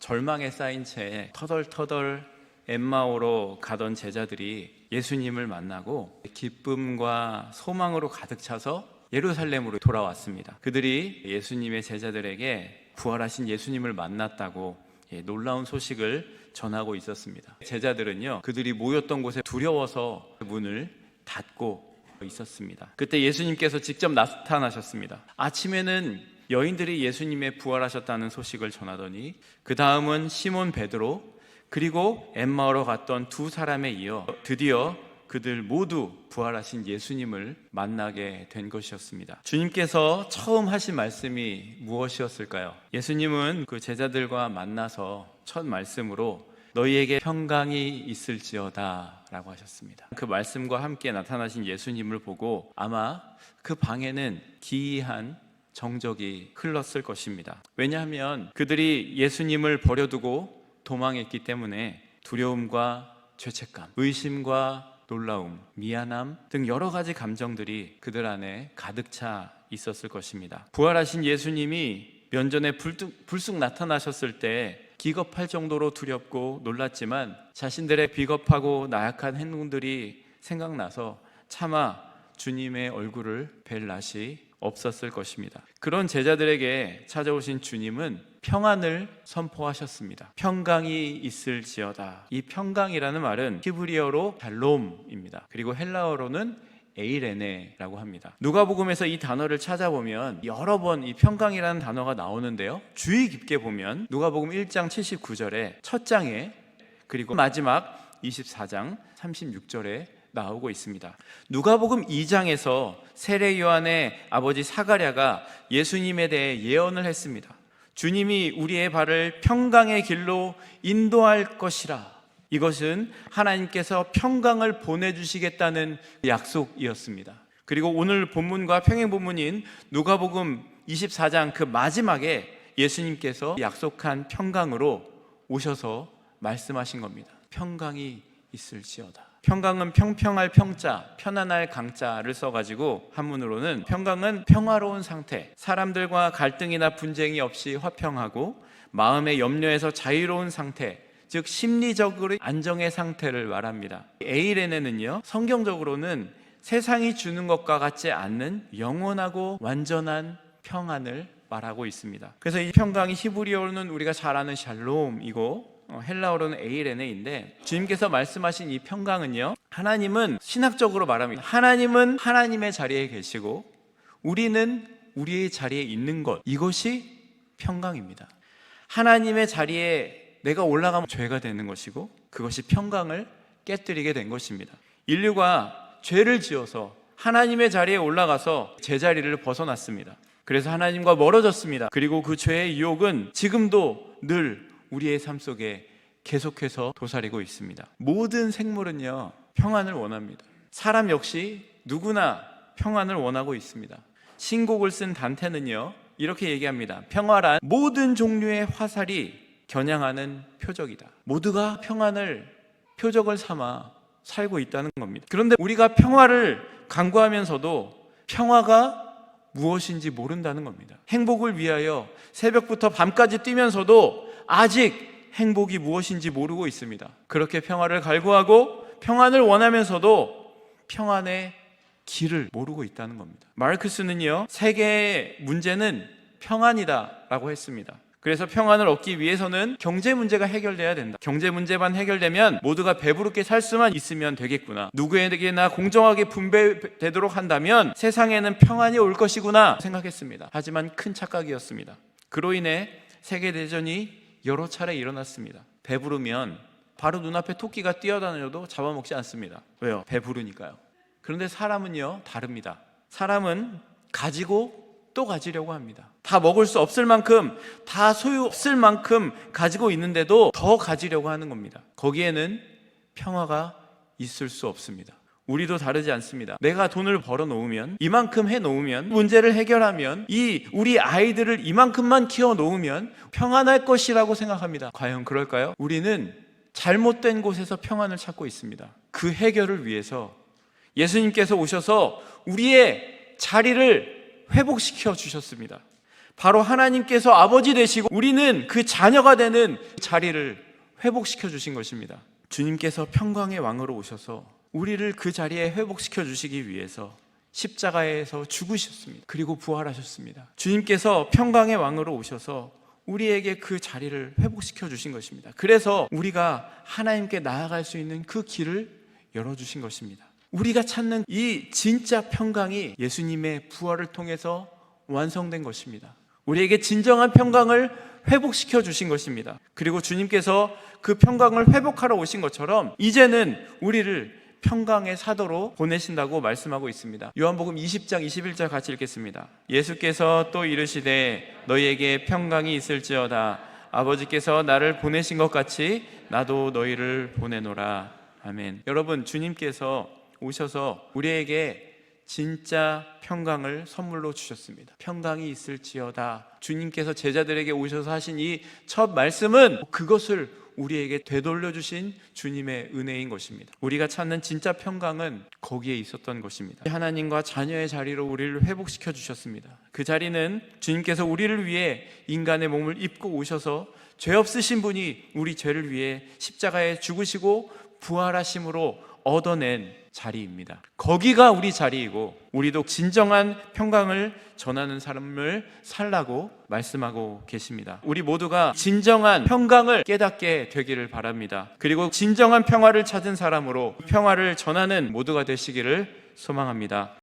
절망에 쌓인 채 터덜터덜 엠마오로 가던 제자들이 예수님을 만나고 기쁨과 소망으로 가득 차서 예루살렘으로 돌아왔습니다. 그들이 예수님의 제자들에게 부활하신 예수님을 만났다고 놀라운 소식을 전하고 있었습니다. 제자들은요, 그들이 모였던 곳에 두려워서 문을 닫고 있었습니다. 그때 예수님께서 직접 나타나셨습니다. 아침에는 여인들이 예수님의 부활하셨다는 소식을 전하더니 그 다음은 시몬 베드로, 그리고 엠마오로 갔던 두 사람에 이어 드디어 그들 모두 부활하신 예수님을 만나게 된 것이었습니다. 주님께서 처음 하신 말씀이 무엇이었을까요? 예수님은 그 제자들과 만나서 첫 말씀으로 너희에게 평강이 있을지어다 라고 하셨습니다. 그 말씀과 함께 나타나신 예수님을 보고 아마 그 방에는 기이한 정적이 흘렀을 것입니다. 왜냐하면 그들이 예수님을 버려두고 도망했기 때문에 두려움과 죄책감, 의심과 놀라움, 미안함 등 여러 가지 감정들이 그들 안에 가득 차 있었을 것입니다. 부활하신 예수님이 면전에 불쑥 나타나셨을 때 기겁할 정도로 두렵고 놀랐지만 자신들의 비겁하고 나약한 행동들이 생각나서 차마 주님의 얼굴을 뵐 낯이 없었을 것입니다. 그런 제자들에게 찾아오신 주님은 평안을 선포하셨습니다. 평강이 있을지어다. 이 평강이라는 말은 히브리어로 샬롬입니다. 그리고 헬라어로는 에이레네라고 합니다. 누가복음에서 이 단어를 찾아보면 여러 번 이 평강이라는 단어가 나오는데요, 주의 깊게 보면 누가복음 1장 79절에 첫 장에, 그리고 마지막 24장 36절에 나오고 있습니다. 누가복음 2장에서 세례 요한의 아버지 사가랴가 예수님에 대해 예언을 했습니다. 주님이 우리의 발을 평강의 길로 인도할 것이라. 이것은 하나님께서 평강을 보내주시겠다는 약속이었습니다. 그리고 오늘 본문과 평행 본문인 누가복음 24장 그 마지막에 예수님께서 약속한 평강으로 오셔서 말씀하신 겁니다. 평강이 있을지어다. 평강은 평평할 평자, 편안할 강자를 써가지고 한문으로는 평강은 평화로운 상태, 사람들과 갈등이나 분쟁이 없이 화평하고 마음의 염려에서 자유로운 상태, 즉 심리적으로 안정의 상태를 말합니다. 에이레네는요, 성경적으로는 세상이 주는 것과 같지 않는 영원하고 완전한 평안을 말하고 있습니다. 그래서 이 평강이 히브리어로는 우리가 잘 아는 샬롬이고 헬라어로는 에이레네인데, 주님께서 말씀하신 이 평강은요, 하나님은 신학적으로 말하면 하나님은 하나님의 자리에 계시고 우리는 우리의 자리에 있는 것, 이것이 평강입니다. 하나님의 자리에 내가 올라가면 죄가 되는 것이고 그것이 평강을 깨뜨리게 된 것입니다. 인류가 죄를 지어서 하나님의 자리에 올라가서 제자리를 벗어났습니다. 그래서 하나님과 멀어졌습니다. 그리고 그 죄의 유혹은 지금도 늘 우리의 삶 속에 계속해서 도사리고 있습니다. 모든 생물은요, 평안을 원합니다. 사람 역시 누구나 평안을 원하고 있습니다. 신곡을 쓴 단테는요, 이렇게 얘기합니다. 평화란 모든 종류의 화살이 겨냥하는 표적이다. 모두가 평안을 표적을 삼아 살고 있다는 겁니다. 그런데 우리가 평화를 강구하면서도 평화가 무엇인지 모른다는 겁니다. 행복을 위하여 새벽부터 밤까지 뛰면서도 아직 행복이 무엇인지 모르고 있습니다. 그렇게 평화를 갈구하고 평안을 원하면서도 평안의 길을 모르고 있다는 겁니다. 마르크스는요, 세계의 문제는 평안이다 라고 했습니다. 그래서 평안을 얻기 위해서는 경제 문제가 해결돼야 된다. 경제 문제만 해결되면 모두가 배부르게 살 수만 있으면 되겠구나. 누구에게나 공정하게 분배되도록 한다면 세상에는 평안이 올 것이구나 생각했습니다. 하지만 큰 착각이었습니다. 그로 인해 세계대전이 여러 차례 일어났습니다. 배부르면 바로 눈앞에 토끼가 뛰어다녀도 잡아먹지 않습니다. 왜요? 배부르니까요. 그런데 사람은요, 다릅니다. 사람은 가지고 또 가지려고 합니다. 다 먹을 수 없을 만큼, 다 소유 없을 만큼 가지고 있는데도 더 가지려고 하는 겁니다. 거기에는 평화가 있을 수 없습니다. 우리도 다르지 않습니다. 내가 돈을 벌어 놓으면, 이만큼 해 놓으면, 문제를 해결하면, 우리 아이들을 이만큼만 키워 놓으면 평안할 것이라고 생각합니다. 과연 그럴까요? 우리는 잘못된 곳에서 평안을 찾고 있습니다. 그 해결을 위해서 예수님께서 오셔서 우리의 자리를 회복시켜 주셨습니다. 바로 하나님께서 아버지 되시고 우리는 그 자녀가 되는 자리를 회복시켜 주신 것입니다. 주님께서 평강의 왕으로 오셔서 우리를 그 자리에 회복시켜 주시기 위해서 십자가에서 죽으셨습니다. 그리고 부활하셨습니다. 주님께서 평강의 왕으로 오셔서 우리에게 그 자리를 회복시켜 주신 것입니다. 그래서 우리가 하나님께 나아갈 수 있는 그 길을 열어주신 것입니다. 우리가 찾는 이 진짜 평강이 예수님의 부활을 통해서 완성된 것입니다. 우리에게 진정한 평강을 회복시켜 주신 것입니다. 그리고 주님께서 그 평강을 회복하러 오신 것처럼 이제는 우리를 평강의 사도로 보내신다고 말씀하고 있습니다. 요한복음 20장 21절 같이 읽겠습니다. 예수께서 또 이르시되 너희에게 평강이 있을지어다. 아버지께서 나를 보내신 것 같이 나도 너희를 보내노라. 아멘. 여러분, 주님께서 오셔서 우리에게 진짜 평강을 선물로 주셨습니다. 평강이 있을지어다. 주님께서 제자들에게 오셔서 하신 이 첫 말씀은 그것을 우리에게 되돌려 주신 주님의 은혜인 것입니다. 우리가 찾는 진짜 평강은 거기에 있었던 것입니다. 하나님과 자녀의 자리로 우리를 회복시켜 주셨습니다. 그 자리는 주님께서 우리를 위해 인간의 몸을 입고 오셔서 죄 없으신 분이 우리 죄를 위해 십자가에 죽으시고 부활하심으로 얻어낸 자리입니다. 거기가 우리 자리이고 우리도 진정한 평강을 전하는 삶을 살라고 말씀하고 계십니다. 우리 모두가 진정한 평강을 깨닫게 되기를 바랍니다. 그리고 진정한 평화를 찾은 사람으로 평화를 전하는 모두가 되시기를 소망합니다.